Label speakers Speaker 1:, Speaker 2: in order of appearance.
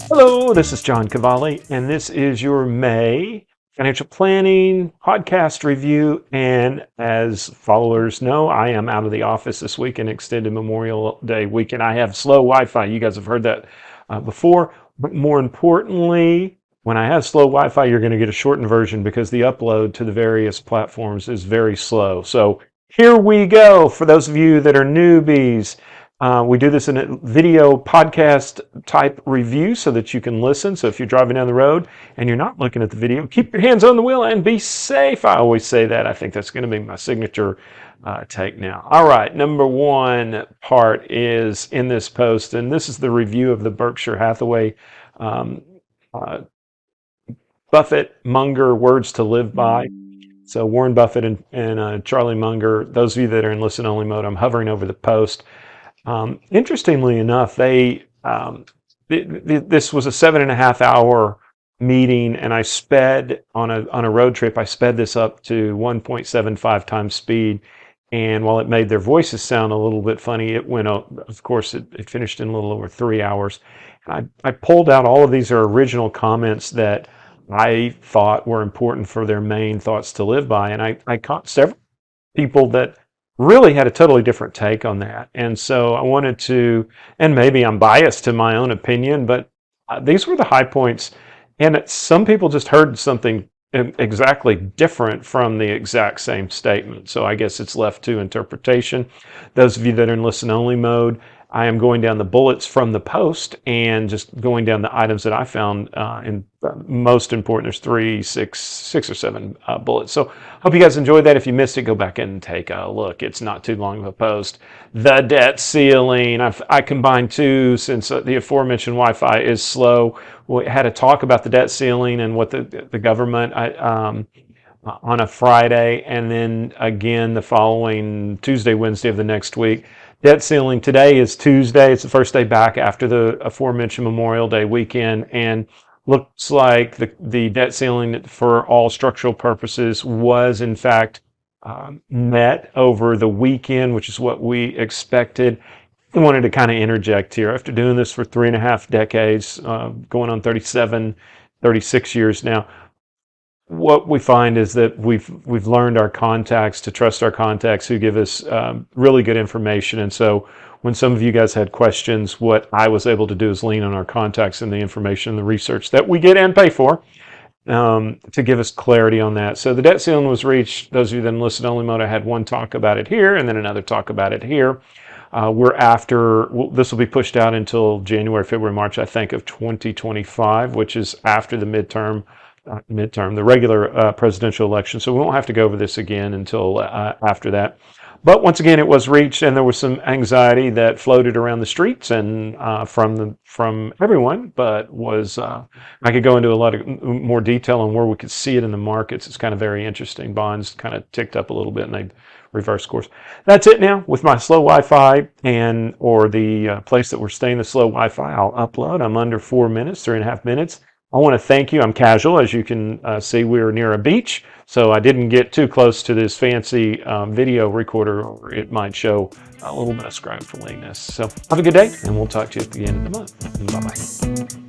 Speaker 1: Hello, this is John Kvale, and this is your May financial planning podcast review. And as followers know, I am out of the office this week in extended Memorial Day weekend. I have slow Wi-Fi. You guys have heard that before. But more importantly, when I have slow Wi-Fi, you're going to get a shortened version because the upload to the various platforms is very slow. So here we go. For those of you that are newbies, we do this in a video podcast type review so that you can listen. So if you're driving down the road and you're not looking at the video, keep your hands on the wheel and be safe. I always say that. I think that's going to be my signature take now. All right, number one part is in this post, and this is the review of the Berkshire Hathaway Buffett Munger Words to Live By. So Warren Buffett and Charlie Munger, those of you that are in listen only mode, I'm hovering over the post. Interestingly enough, this was a 7.5 hour meeting, and I sped on a road trip. I sped this up to 1.75 times speed, and while it made their voices sound a little bit funny, it went up. Of course, it finished in a little over 3 hours. And I pulled out all of these are original comments that I thought were important for their main thoughts to live by, and I caught several people that really had a totally different take on that. And so I wanted to, and maybe I'm biased to my own opinion, but these were the high points. And some people just heard something exactly different from the exact same statement. So I guess it's left to interpretation. Those of you that are in listen only mode, I am going down the bullets from the post and just going down the items that I found in most important. There's six or seven bullets. So hope you guys enjoyed that. If you missed it, go back and take a look. It's not too long of a post. The debt ceiling. I combined two since the aforementioned Wi-Fi is slow. We had a talk about the debt ceiling and what the government on a Friday, and then again the following Tuesday, Wednesday of the next week. Debt ceiling today is Tuesday. It's the first day back after the aforementioned Memorial Day weekend, and looks like the debt ceiling for all structural purposes was in fact met over the weekend, which is what we expected. I wanted to kind of interject here. After doing this for 3.5 decades, going on 36 years now, what we find is that we've learned our contacts to trust our contacts who give us really good information. And so when some of you guys had questions, what I was able to do is lean on our contacts and the information and the research that we get and pay for to give us clarity on that. So the debt ceiling was reached. Those of you that in listen only mode, I had one talk about it here and then another talk about it here. This will be pushed out until January, February, March, I think, of 2025, which is after the the regular presidential election. So we won't have to go over this again until after that. But once again, it was reached, and there was some anxiety that floated around the streets and from everyone. But I could go into a lot of more detail on where we could see it in the markets. It's kind of very interesting. Bonds kind of ticked up a little bit, and they reversed course. That's it now with my slow Wi-Fi or the place that we're staying. The slow Wi-Fi, I'll upload. I'm under 4 minutes, 3.5 minutes. I want to thank you. I'm casual. As you can see, we're near a beach, so I didn't get too close to this fancy video recorder, or it might show a little bit of scrambliness. So have a good day, and we'll talk to you at the end of the month. Bye-bye.